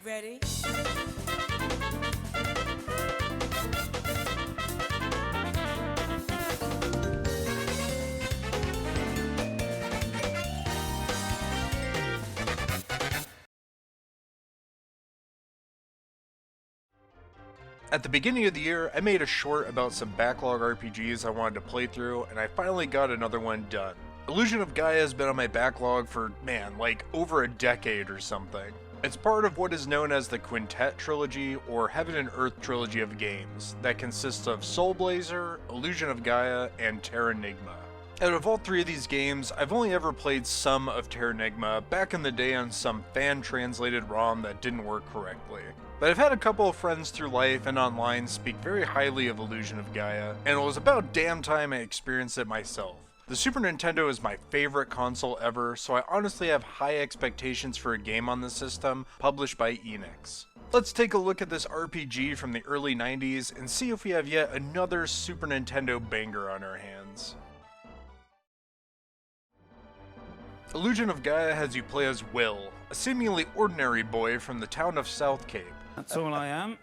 Ready? At the beginning of the year, I made a short about some backlog RPGs I wanted to play through, and I finally got another one done. Illusion of Gaia has been on my backlog for, like over a decade or something. It's part of what is known as the Quintet Trilogy, or Heaven and Earth Trilogy of games, that consists of Soul Blazer, Illusion of Gaia, and Terranigma. Out of all three of these games, I've only ever played some of Terranigma back in the day on some fan-translated ROM that didn't work correctly. But I've had a couple of friends through life and online speak very highly of Illusion of Gaia, and it was about damn time I experienced it myself. The Super Nintendo is my favorite console ever, so I honestly have high expectations for a game on the system, published by Enix. Let's take a look at this RPG from the early 90s and see if we have yet another Super Nintendo banger on our hands. Illusion of Gaia has you play as Will, a seemingly ordinary boy from the town of South Cape. That's all I am.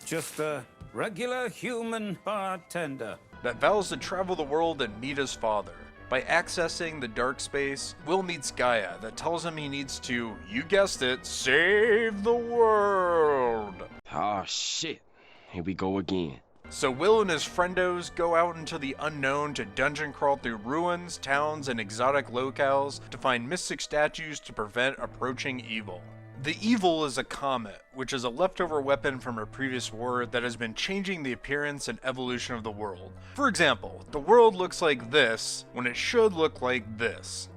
Just a regular human bartender. That vows to travel the world and meet his father. By accessing the dark space, Will meets Gaia that tells him he needs to, you guessed it, save the world. Oh shit, here we go again. So Will and his friendos go out into the unknown to dungeon crawl through ruins, towns, and exotic locales to find mystic statues to prevent approaching evil. The evil is a comet, which is a leftover weapon from a previous war that has been changing the appearance and evolution of the world. For example, the world looks like this when it should look like this.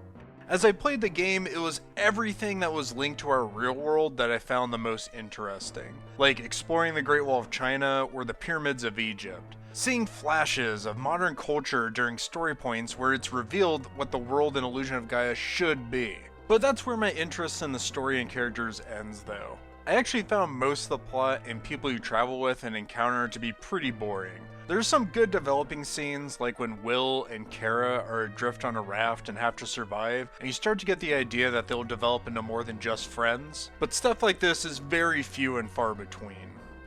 As I played the game, it was everything that was linked to our real world that I found the most interesting, like exploring the Great Wall of China or the pyramids of Egypt. Seeing flashes of modern culture during story points where it's revealed what the world in Illusion of Gaia should be. But that's where my interest in the story and characters ends though. I actually found most of the plot and people you travel with and encounter to be pretty boring. There's some good developing scenes, like when Will and Kara are adrift on a raft and have to survive, and you start to get the idea that they'll develop into more than just friends, but stuff like this is very few and far between.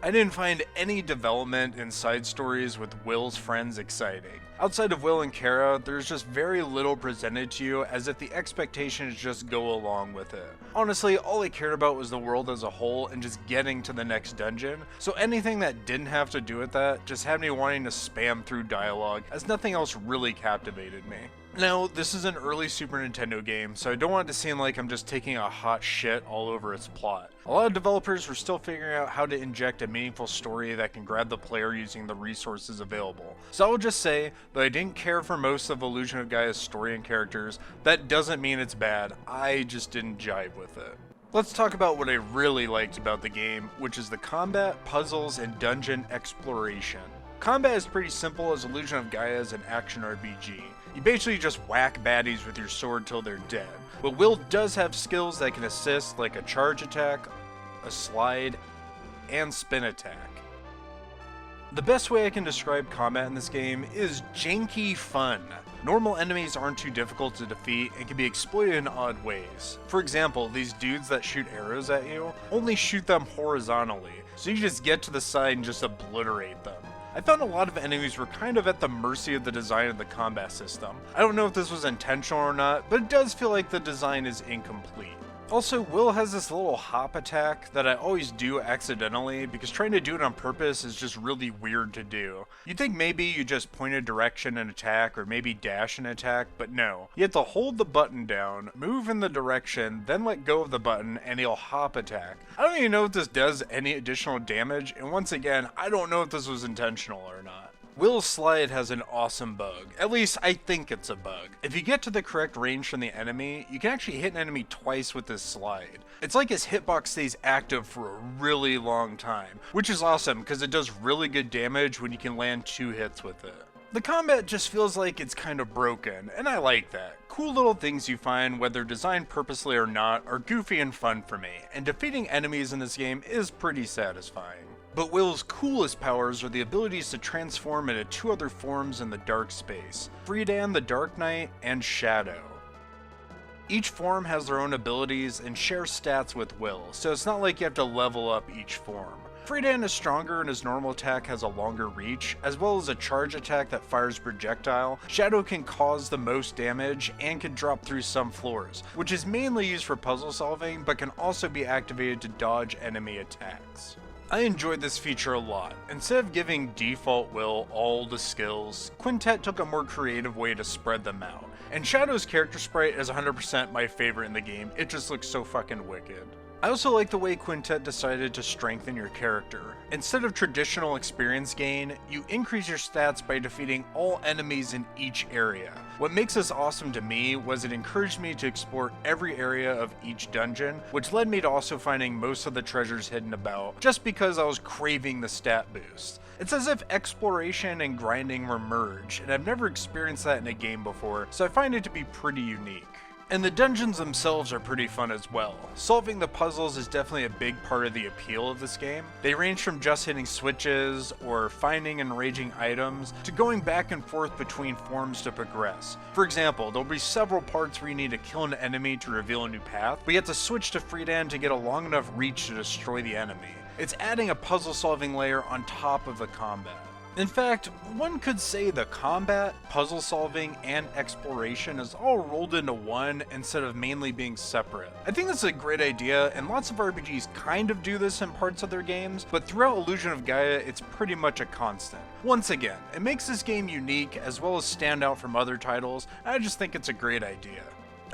I didn't find any development in side stories with Will's friends exciting. Outside of Will and Kara, there's just very little presented to you, as if the expectation is just go along with it. Honestly, all I cared about was the world as a whole and just getting to the next dungeon, so anything that didn't have to do with that just had me wanting to spam through dialogue, as nothing else really captivated me. Now, this is an early Super Nintendo game, so I don't want it to seem like I'm just taking a hot shit all over its plot. A lot of developers were still figuring out how to inject a meaningful story that can grab the player using the resources available. So I will just say that I didn't care for most of Illusion of Gaia's story and characters. That doesn't mean it's bad, I just didn't jive with it. Let's talk about what I really liked about the game, which is the combat, puzzles, and dungeon exploration. Combat is pretty simple, as Illusion of Gaia is an action RPG. You basically just whack baddies with your sword till they're dead. But Will does have skills that can assist, like a charge attack, a slide, and spin attack. The best way I can describe combat in this game is janky fun. Normal enemies aren't too difficult to defeat and can be exploited in odd ways. For example, these dudes that shoot arrows at you only shoot them horizontally, so you just get to the side and just obliterate them. I found a lot of enemies were kind of at the mercy of the design of the combat system. I don't know if this was intentional or not, but it does feel like the design is incomplete. Also, Will has this little hop attack that I always do accidentally, because trying to do it on purpose is just really weird to do. You'd think maybe you just point a direction and attack, or maybe dash and attack, but no. You have to hold the button down, move in the direction, then let go of the button, and he'll hop attack. I don't even know if this does any additional damage, and once again, I don't know if this was intentional or not. Will's slide has an awesome bug. At least, I think it's a bug. If you get to the correct range from the enemy, you can actually hit an enemy twice with this slide. It's like his hitbox stays active for a really long time, which is awesome because it does really good damage when you can land 2 hits with it. The combat just feels like it's kind of broken, and I like that. Cool little things you find, whether designed purposely or not, are goofy and fun for me, and defeating enemies in this game is pretty satisfying. But Will's coolest powers are the abilities to transform into 2 other forms in the dark space, Freedan the Dark Knight and Shadow. Each form has their own abilities and shares stats with Will, so it's not like you have to level up each form. Freedan is stronger and his normal attack has a longer reach, as well as a charge attack that fires projectile. Shadow can cause the most damage and can drop through some floors, which is mainly used for puzzle solving, but can also be activated to dodge enemy attacks. I enjoyed this feature a lot. Instead of giving default Will all the skills, Quintet took a more creative way to spread them out. And Shadow's character sprite is 100% my favorite in the game, it just looks so fucking wicked. I also like the way Quintet decided to strengthen your character. Instead of traditional experience gain, you increase your stats by defeating all enemies in each area. What makes this awesome to me was it encouraged me to explore every area of each dungeon, which led me to also finding most of the treasures hidden about, just because I was craving the stat boost. It's as if exploration and grinding were merged, and I've never experienced that in a game before, so I find it to be pretty unique. And the dungeons themselves are pretty fun as well. Solving the puzzles is definitely a big part of the appeal of this game. They range from just hitting switches, or finding and raging items, to going back and forth between forms to progress. For example, there'll be several parts where you need to kill an enemy to reveal a new path, but you have to switch to Freedan to get a long enough reach to destroy the enemy. It's adding a puzzle solving layer on top of the combat. In fact, one could say the combat, puzzle solving, and exploration is all rolled into one instead of mainly being separate. I think that's a great idea, and lots of RPGs kind of do this in parts of their games, but throughout Illusion of Gaia, it's pretty much a constant. Once again, it makes this game unique as well as stand out from other titles, and I just think it's a great idea.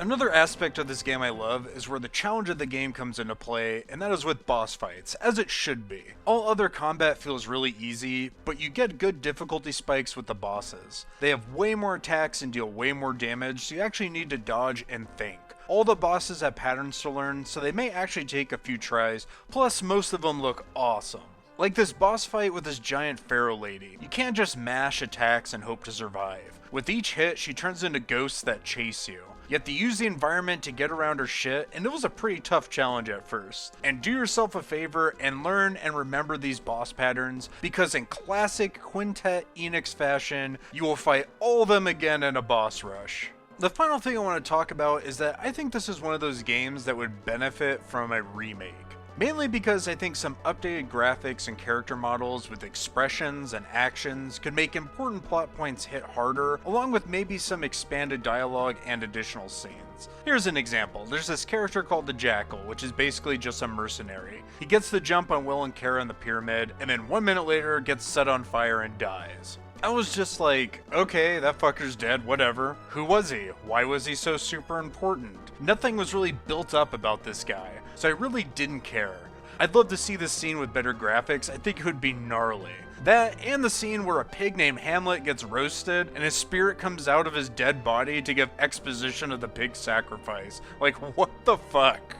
Another aspect of this game I love is where the challenge of the game comes into play, and that is with boss fights, as it should be. All other combat feels really easy, but you get good difficulty spikes with the bosses. They have way more attacks and deal way more damage, so you actually need to dodge and think. All the bosses have patterns to learn, so they may actually take a few tries, plus most of them look awesome. Like this boss fight with this giant pharaoh lady. You can't just mash attacks and hope to survive. With each hit, she turns into ghosts that chase you. You have to use the environment to get around her shit, and it was a pretty tough challenge at first. And do yourself a favor and learn and remember these boss patterns, because in classic Quintet Enix fashion, you will fight all of them again in a boss rush. The final thing I want to talk about is that I think this is one of those games that would benefit from a remake. Mainly because I think some updated graphics and character models with expressions and actions could make important plot points hit harder, along with maybe some expanded dialogue and additional scenes. Here's an example. There's this character called the Jackal, which is basically just a mercenary. He gets the jump on Will and Kara in the pyramid, and then 1 minute later gets set on fire and dies. I was just like, okay, that fucker's dead, whatever. Who was he? Why was he so super important? Nothing was really built up about this guy, so I really didn't care. I'd love to see this scene with better graphics. I think it would be gnarly. That, and the scene where a pig named Hamlet gets roasted and his spirit comes out of his dead body to give exposition of the pig sacrifice. Like, what the fuck?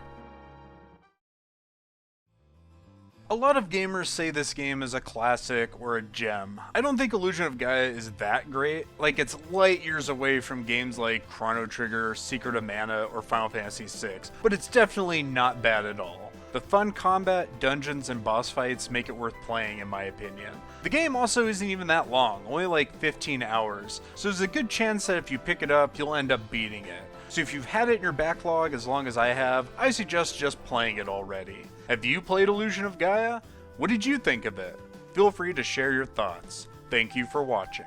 A lot of gamers say this game is a classic or a gem. I don't think Illusion of Gaia is that great. Like, it's light years away from games like Chrono Trigger, Secret of Mana, or Final Fantasy VI, but it's definitely not bad at all. The fun combat, dungeons, and boss fights make it worth playing in my opinion. The game also isn't even that long, only like 15 hours, so there's a good chance that if you pick it up, you'll end up beating it. So if you've had it in your backlog as long as I have, I suggest just playing it already. Have you played Illusion of Gaia? What did you think of it? Feel free to share your thoughts. Thank you for watching.